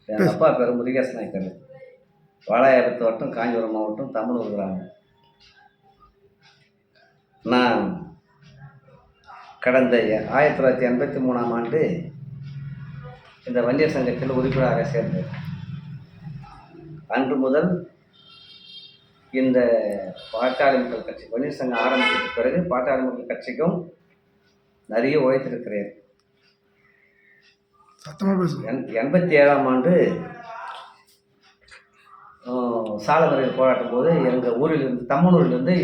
எங்கள் அப்பா பேர் முருகேசன் நாயக்கர். வாலாயபுரத்து வட்டம், காஞ்சிபுரம் மாவட்டம், தமிழ் கிராமம். நான் கடந்த 1983ஆம் ஆண்டு இந்த வன்னியர் சங்கத்தில் உறுப்பினராக சேர்ந்தேன். அன்று முதல் இந்த பாட்டாளி மக்கள் கட்சி, வன்னியர் சங்கம் ஆரம்பித்த பிறகு பாட்டாளி மக்கள் கட்சிக்கும் நிறைய உழைத்திருக்கிறேன். 87ஆம் ஆண்டு சாலமறையில் போராட்டும் போது எங்கள் ஊரிலிருந்து, தம்மனூரிலிருந்து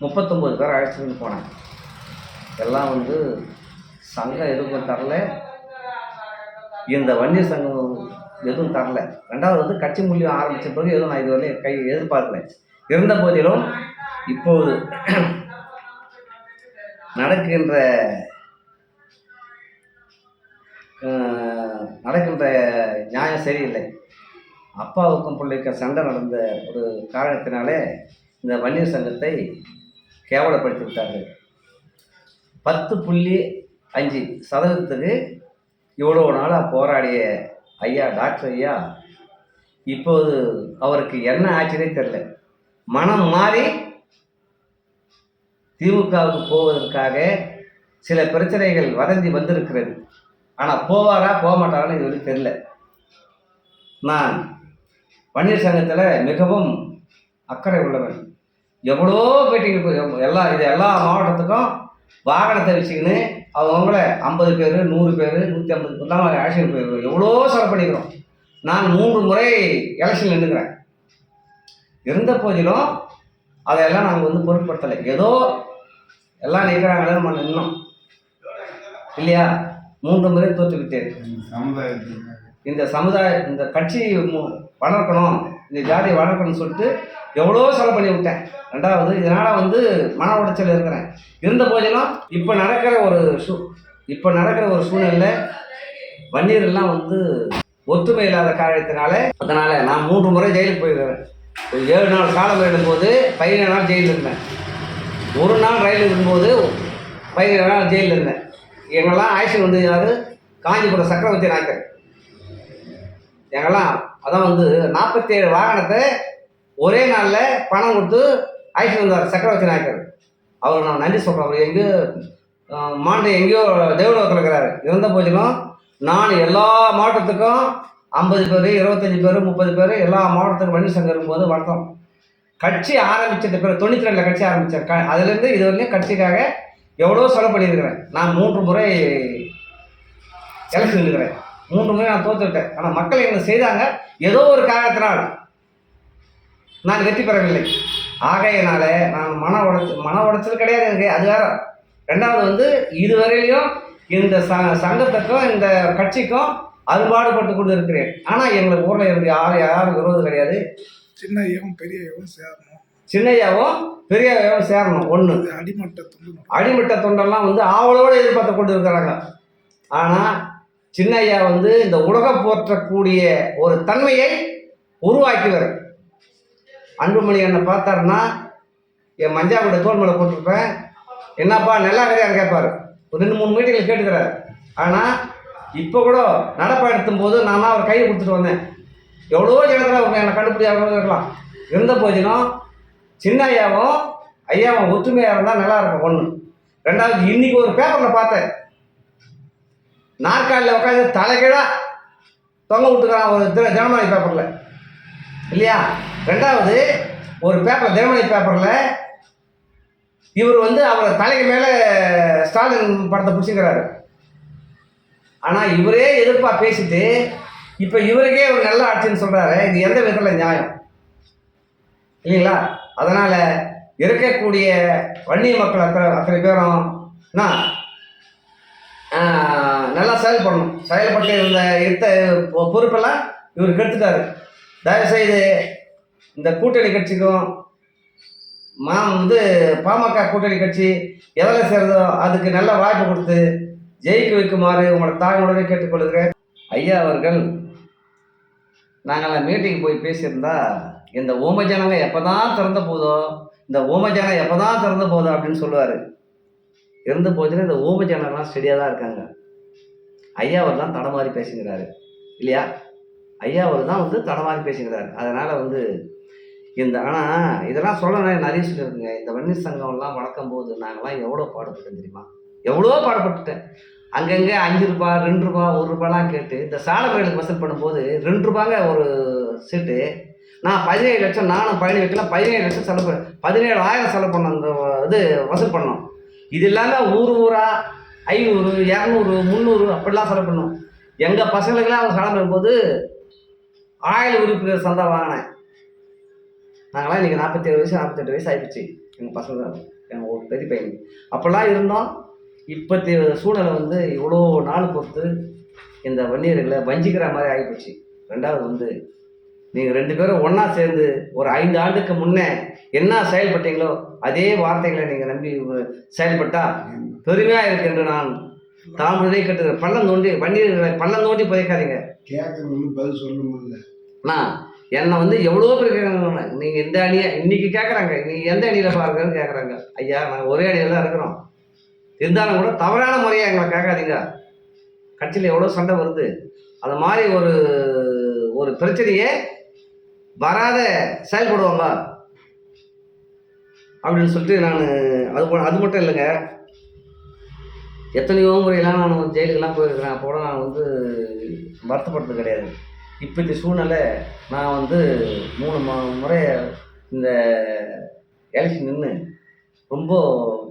39 பேர் அழைச்சிட்டு போனாங்க. எல்லாம் சங்கம் எதுவும் தரல, இந்த வன்னியர் சங்கம் எதுவும் தரல. ரெண்டாவது கட்சி மூலியம் ஆரம்பித்த பிறகு எதுவும் நான் இதுவரை எதிர்பார்க்கல. இருந்த போதிலும் இப்போது நடக்கின்ற நியாயம் சரியில்லை. அப்பாவுக்கும் பிள்ளைக்கும் சண்டை நடந்த ஒரு காரணத்தினாலே இந்த வன்னியர் சங்கத்தை கேவலப்படுத்தி விட்டார்கள். 10.5% இவ்வளோ நாளாக போராடிய ஐயா, டாக்டர் ஐயா, இப்போது அவருக்கு என்ன ஆச்சுன்னே தெரியல. மனம் மாறி திமுகவுக்கு போவதற்காக சில பிரச்சனைகள் வதந்தி வந்திருக்கிறது. ஆனால் போவாரா போக மாட்டாரான்னு இது வரைக்கும் தெரியல. நான் வன்னியர் சங்கத்தில் மிகவும் அக்கறை உள்ளவன். எவ்வளோ பேட்டிகள் எல்லா மாவட்டத்துக்கும் வாகனத்தை வச்சுக்கின்னு அவங்கள 50 பேர், 100 பேர், 150 பேர் மாதிரி ஆக்ஷன் போயிருக்கோம். எவ்வளோ செலவு பண்ணிக்கிறோம். நான் 3 முறை எலெக்ஷன் நின்றுக்கிறேன். இருந்த போதிலும் அதையெல்லாம் நாங்கள் பொருட்படுத்தலை. ஏதோ எல்லாம் நிற்கிறாங்களே நம்ம நின்னோம் இல்லையா. 3 முறை தோற்றுக்கிட்டேன். இந்த இந்த கட்சி வளர்க்கணும், இந்த ஜாதியை வளர்க்கணும்னு சொல்லிட்டு எவ்வளோ செலவு பண்ணி விட்டேன். ரெண்டாவது இதனால் மன உடைச்சல் இருக்கிறேன். இருந்த போதிலும் இப்போ நடக்கிற ஒரு சூழ்நிலை வன்னியர் எல்லாம் ஒற்றுமை இல்லாத காரணத்தினால, அதனால் நான் 3 முறை ஜெயிலுக்கு போயிருக்கிறேன். 7 நாள் காலம் எழுதும்போது 17 நாள் ஜெயிலில் இருந்தேன். 1 நாள் ரயில் இருக்கும்போது 17 நாள் ஜெயிலில் இருந்தேன். எங்கெல்லாம் ஆக்ஷன் யார், காஞ்சிபுரம் சக்கரவர்த்தி நாயக்கர். எங்கெல்லாம் அதான் 47 வாகனத்தை ஒரே நாளில் பணம் கொடுத்து ஆக்ஷன் வந்தார் சக்கரவர்த்தி நாயக்கர். அவர் நான் நன்றி சொல்கிறேன். அவர் எங்கேயோ எங்கேயோ தேவலோகத்தில் இருக்கிறாரு. இருந்த போதிலும் நான் எல்லா மாவட்டத்துக்கும் 50 பேர், 25 பேர், 30 பேர் எல்லா மாவட்டத்துக்கும் வன்னியர் சங்கம் இருக்கும்போது வளர்த்தோம். கட்சி ஆரம்பிச்சது பிறகு 92 கட்சி ஆரம்பித்தேன். அதுலேருந்து இது வரைக்கும் கட்சிக்காக எவ்வளோ செலவு பண்ணியிருக்கிறேன். நான் 3 முறை எலெக்ஷன் இருக்கிறேன். 3 முறை நான் தோற்றுவிட்டேன். ஆனால் மக்கள் என்ன செய்தாங்க, ஏதோ ஒரு காரணத்தினால் நான் வெற்றி பெறவில்லை. ஆகையினால நான் மன உடைச்சல் கிடையாது எனக்கு, அது வேற. ரெண்டாவது இதுவரையிலையும் இந்த சங்கத்துக்கும் இந்த கட்சிக்கும் அறுபாடுபட்டு கொண்டு இருக்கிறேன். ஆனால் எங்களுக்கு ஊரில் இருந்து யாரும் விரோதம் கிடையாது. சின்னையாவும் பெரியவும் சேரணும். ஒன்று அடிமட்ட தொண்டெல்லாம் ஆவலோடு எதிர்பார்த்து கொண்டு இருக்கிறாங்க. ஆனால் சின்னையா இந்த உலகம் போற்றக்கூடிய ஒரு தன்மையை உருவாக்கிவர். அன்புமணி என்னை பார்த்தாருன்னா என் மஞ்சாவோட தோல் மேலே போட்டிருப்பேன். என்னப்பா நல்லா கிடையாது கேட்பார். ஒரு 2-3 மீட்டிங்கில் கேட்டுக்கிறார். ஆனால் இப்போ கூட நடப்பயணத்தும் போது நான் அவர் கையை கொடுத்துட்டு வந்தேன். எவ்வளோ ஜனத்தில் என்னை கண்டுபிடியாக இருக்கலாம். இருந்த போதிலும் சின்ன ஐயாவும் ஐயாவும் ஒற்றுமையாக இருந்தால் நல்லா இருக்கும். ஒன்று. ரெண்டாவது, இன்றைக்கி ஒரு பேப்பரில் பார்த்தேன், நாற்காலியில் உட்காந்து தலைகீழாக தொங்க விட்டுக்கிறான் ஒரு தினமணி பேப்பரில் இல்லையா. ரெண்டாவது ஒரு பேப்பர், தினமணி பேப்பரில் இவர் அவரை தலைக்கு மேலே ஸ்டாலின் படத்தை பிடிச்சிக்கிறாரு. ஆனால் இவரே எதிர்ப்பாக பேசிட்டு இப்போ இவருக்கே ஒரு நல்ல ஆட்சின்னு சொல்கிறாரு. இது எந்த விதத்தில் நியாயம் இல்லைங்களா? அதனால் இருக்கக்கூடிய வன்னிய மக்கள் அத்தனை பேரும் நல்லா செயல்படணும். செயல்பட்டு இருந்த பொறுப்பெல்லாம் இவர் கெடுத்துட்டாரு. தயவுசெய்து இந்த கூட்டணி கட்சிக்கும் பாமக கூட்டணி கட்சி எதில் சேருதோ அதுக்கு நல்ல வாய்ப்பு கொடுத்து ஜெயிக்க வைக்குமாறு உங்களோட தாழ்வுடனே கேட்டுக்கொள்கிறேன். ஐயா அவர்கள் நாங்கள் மீட்டிங் போய் பேசியிருந்தா இந்த ஊமஜனங்க எப்போ தான் திறந்த போதோ அப்படின்னு சொல்லுவார். இருந்த போதிலும் இந்த ஊமஜனங்கள்லாம் ஸ்டெடியாக தான் இருக்காங்க. ஐயா அவர் தான் தடமாறி பேசுகிறாரு இல்லையா. ஐயா அவர் தான் வந்து தடமாறி பேசுகிறார். அதனால் வந்து இந்த ஆனால் இதெல்லாம் சொல்லணும் நிறைய சொல்லியிருக்குங்க. இந்த வன்னியர் சங்கம்லாம் வளர்க்கும் போது நாங்கள்லாம் எவ்வளோ பாடுபட்டோம் தெரியுமா? எவ்வளோ பாடுபட்டுட்டேன். அங்கங்கே ரூ. 5 ரூ. 2 ரூ. 1 கேட்டு இந்த சாலை கோயிலுக்கு வசூல் பண்ணும்போது ரூ. 2 ஒரு சீட்டு. நான் 17 லட்சம், நானும் 17 வைக்கலாம், 17 லட்சம் செலவு பண்ண 17,000 செலவு பண்ணோம். அந்த இது வசூல் பண்ணோம். இது இல்லாமல் ஊரா 500, 200, 300 அப்படிலாம் செலவு பண்ணோம். எங்கள் பசங்களுக்கெல்லாம் அவங்க கிளம்பும்போது ஆயுள் உறுப்பினர் சந்தா வாங்கினேன். நாங்களாம் இன்றைக்கி 47 வயசு 48 வயசு ஆகிடுச்சு. எங்கள் பசங்க எங்கள் ஒரு பெரிய பையன் அப்போல்லாம் இருந்தோம். இப்போத்தைய சூழ்நிலை வந்து இவ்வளோ நாள் பொறுத்து இந்த வன்னியர்களை வஞ்சிக்கிற மாதிரி ஆகிப்போச்சு. ரெண்டாவது வந்து நீங்கள் 2 பேரும் ஒன்றா சேர்ந்து ஒரு 5 ஆண்டுக்கு முன்னே என்ன செயல்பட்டீங்களோ அதே வார்த்தைகளை நீங்கள் நம்பி செயல்பட்டால் பெருமையாக இருக்கு என்று நான் தாமதே கட்டுகிறேன். பள்ளம் தோண்டி வன்னியர்களை பள்ளம் தோண்டி புதைக்காதீங்க. கேட்கறது பதில் சொல்ல முடியல. நான் என்னை வந்து எவ்வளோ பேர் கேட்குறாங்க, நீங்கள் எந்த அணியை இன்றைக்கி கேட்குறாங்க, நீங்கள் எந்த அணியில் பாருங்கன்னு கேட்குறாங்க. ஐயா நாங்கள் ஒரே அணியில் தான் இருக்கிறோம். இருந்தாலும் கூட தவறான முறையாக எங்களை கேட்காதீங்க. கட்சியில் எவ்வளோ சண்டை வருது. அது மாதிரி ஒரு பிரச்சனையே வராத செயல்படுவாங்க அப்படின்னு சொல்லிட்டு நான் அது மட்டும் இல்லைங்க. எத்தனையோ முறையெல்லாம் நான் ஜெயிலுக்கெல்லாம் போயிருக்கிறேன். அப்போ கூட நான் வந்து வருத்தப்படுறது கிடையாது. இப்போதைய சூழ்நிலை நான் வந்து 3 முறை இந்த எலெக்ஷன் நின்று ரொம்ப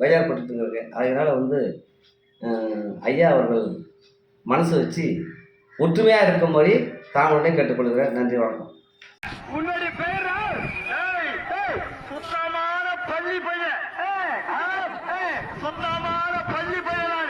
வேலைப்பட்டு இருக்கேன். அதனால் வந்து ஐயா அவர்கள் மனசு வச்சு ஒற்றுமையாக இருக்கும்படி தாங்களுடைய கேட்டுக்கொள்கிறேன். நன்றி, வணக்கம். உன்னுடைய பேர் சுத்தமான பள்ளி பையன், சுத்தமான பள்ளி பையன்.